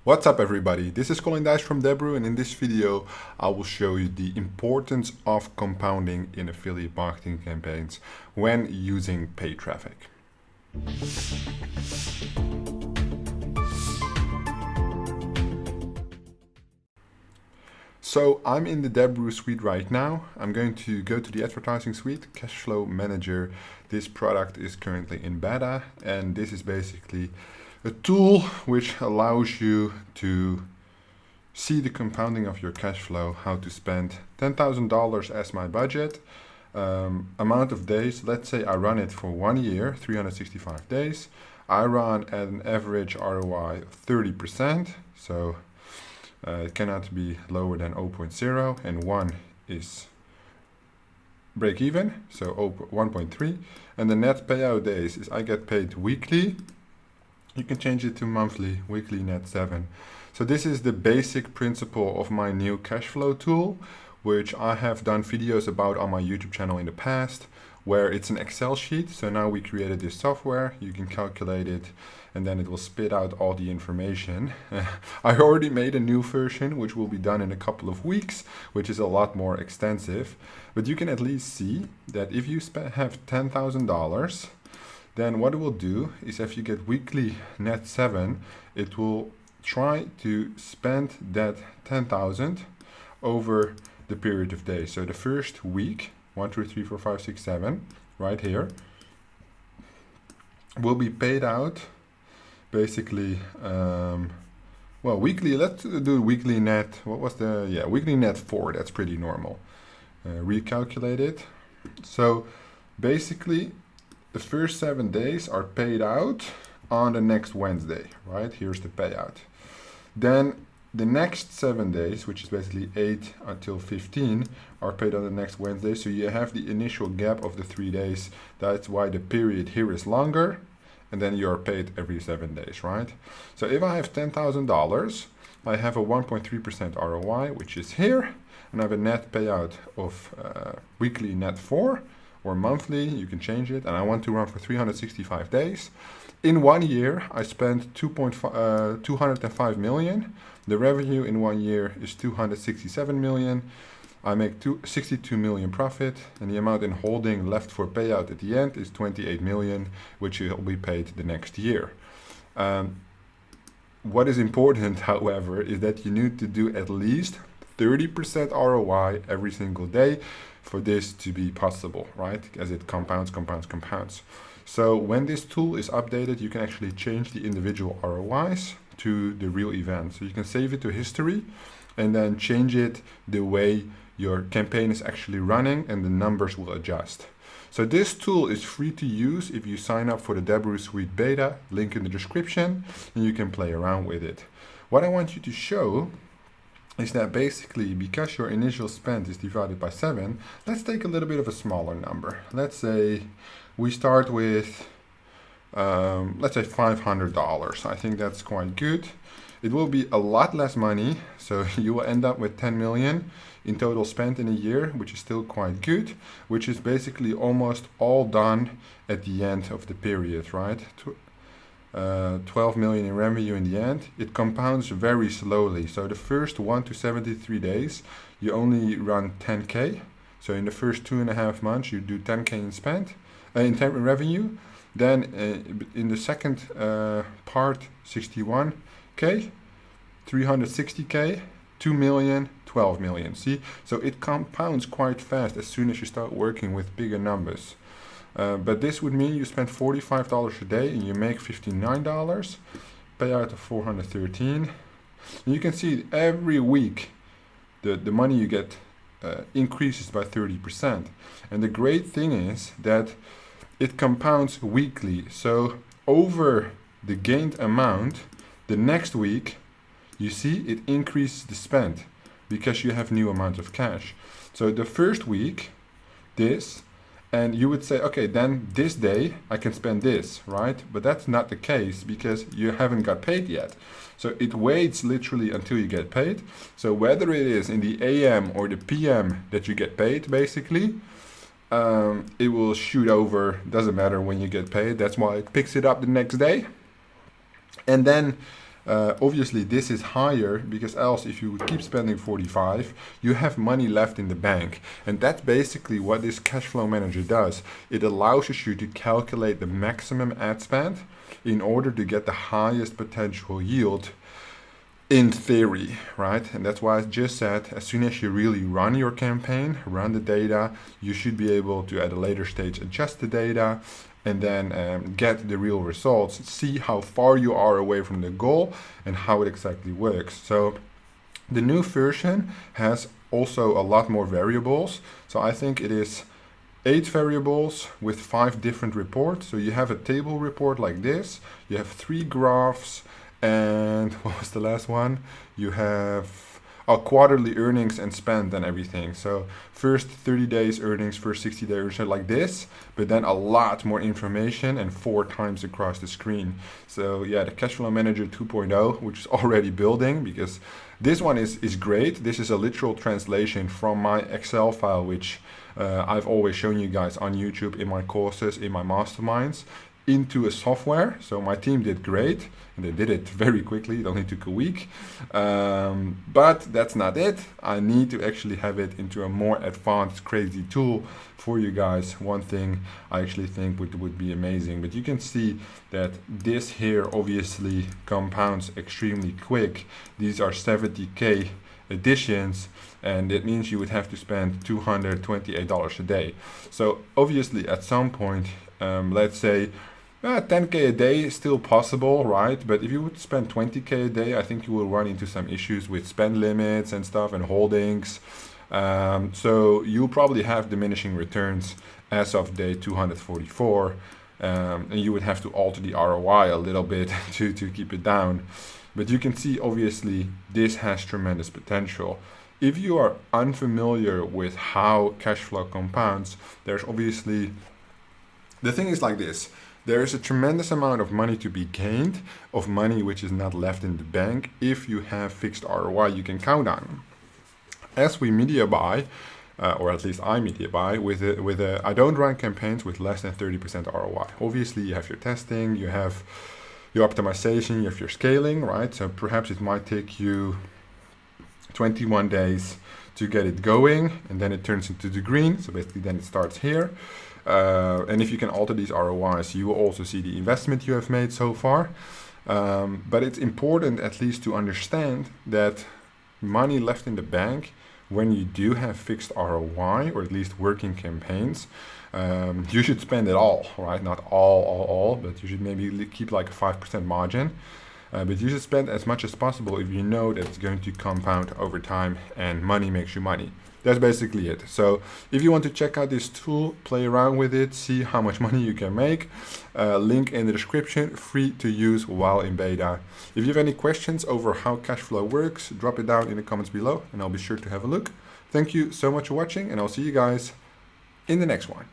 What's up everybody, this is Colin Dijs from Deberoo, and in this video I will show you the importance of compounding in affiliate marketing campaigns when using paid traffic. So I'm in the Deberoo suite right now. I'm going to go to the advertising suite, Cashflow Manager. This product is currently in beta, and this is basically a tool which allows you to see the compounding of your cash flow, how to spend $10,000 as my budget, amount of days. Let's say I run it for 1 year, 365 days. I run at an average ROI of 30%, so it cannot be lower than 0.0, and 1 is break even, so 1.3. And the net payout days is I get paid weekly. You can change it to monthly, weekly, net 7. So this is the basic principle of my new cash flow tool, which I have done videos about on my YouTube channel in the past, where it's an Excel sheet. So now we created this software, you can calculate it, and then it will spit out all the information. I already made a new version, which will be done in a couple of weeks, which is a lot more extensive. But you can at least see that if you have $10,000, then what it will do is if you get weekly net 7, it will try to spend that 10,000 over the period of days. So the first week, 1, 2, 3, 4, 5, 6, 7, right here, will be paid out basically, well, weekly, let's do weekly net, what was the, yeah, weekly net 4, that's pretty normal. Recalculate it. So basically, the first 7 days are paid out on the next Wednesday, right? Here's the payout. Then the next 7 days, which is basically 8 until 15, are paid on the next Wednesday. So you have the initial gap of the 3 days. That's why the period here is longer. And then you are paid every 7 days, right? So if I have $10,000, I have a 1.3% ROI, which is here. And I have a net payout of weekly net 4. Or monthly, you can change it, and I want to run for 365 days. In 1 year, I spent 205 million. The revenue in 1 year is 267 million. I make 62 million profit, and the amount in holding left for payout at the end is 28 million, which will be paid the next year. What is important, however, is that you need to do at least 30% ROI every single day for this to be possible, right? As it compounds. So when this tool is updated, you can actually change the individual ROIs to the real event. So you can save it to history and then change it the way your campaign is actually running, and the numbers will adjust. So this tool is free to use if you sign up for the Deberoo Suite Beta, link in the description, and you can play around with it. What I want you to show is that basically, because your initial spend is divided by 7, let's take a little bit of a smaller number. Let's say we start with, let's say $500. I think that's quite good. It will be a lot less money, so you will end up with 10 million in total spent in a year, which is still quite good, which is basically almost all done at the end of the period, right? 12 million in revenue in the end. It compounds very slowly. So the first 1 to 73 days, you only run 10K. So in the first 2.5 months, you do 10K in spend, in revenue. Then in the second part, 61K, 360K, 2 million, 12 million. See, so it compounds quite fast as soon as you start working with bigger numbers. But this would mean you spend $45 a day and you make $59, payout of 413. And you can see every week the money you get increases by 30%. And the great thing is that it compounds weekly. So over the gained amount, the next week, you see it increases the spend because you have new amount of cash. So the first week, this, and you would say, okay, then this day I can spend this, right? But that's not the case because you haven't got paid yet. So it waits literally until you get paid. So whether it is in the AM or the PM that you get paid, basically, it will shoot over, doesn't matter when you get paid. That's why it picks it up the next day. And then Obviously this is higher because else if you would keep spending 45, you have money left in the bank. And that's basically what this cash flow manager does. It allows you to calculate the maximum ad spend in order to get the highest potential yield in theory, right? And that's why I just said, as soon as you really run your campaign, run the data, you should be able to at a later stage adjust the data and then get the real results, see how far you are away from the goal and how it exactly works. So the new version has also a lot more variables. So I think it is 8 variables with 5 different reports. So you have a table report like this, you have 3 graphs, and what was the last one? You have quarterly earnings and spend and everything. So first 30 days earnings, first 60 days earnings, like this, but then a lot more information and 4 times across the screen. So yeah, the Cashflow Manager 2.0, which is already building, because this one is great. This is a literal translation from my Excel file, which I've always shown you guys on YouTube, in my courses, in my masterminds, into a software. So my team did great and they did it very quickly. It only took a week, but that's not it. I need to actually have it into a more advanced crazy tool for you guys. One thing I actually think would be amazing, but you can see that this here obviously compounds extremely quick. These are 70k additions, and it means you would have to spend $228 a day. So obviously at some point, let's say 10k a day is still possible, right? But if you would spend 20k a day, I think you will run into some issues with spend limits and stuff and holdings. So you'll probably have diminishing returns as of day 244, and you would have to alter the ROI a little bit to keep it down. But you can see obviously this has tremendous potential. If you are unfamiliar with how cash flow compounds, there's obviously, the thing is like this. There is a tremendous amount of money to be gained, of money which is not left in the bank, if you have fixed ROI you can count on. As we media buy, or at least I media buy, I don't run campaigns with less than 30% ROI. Obviously you have your testing, you have your optimization, you have your scaling, right? So perhaps it might take you 21 days to get it going, and then it turns into the green. So basically then it starts here. And if you can alter these ROIs, you will also see the investment you have made so far. But it's important at least to understand that money left in the bank, when you do have fixed ROI, or at least working campaigns, you should spend it all, right? Not all, but you should maybe keep like a 5% margin. But you should spend as much as possible if you know that it's going to compound over time and money makes you money. That's basically it. So if you want to check out this tool, play around with it, see how much money you can make, link in the description, free to use while in beta. If you have any questions over how Cashflow works, drop it down in the comments below and I'll be sure to have a look. Thank you so much for watching, and I'll see you guys in the next one.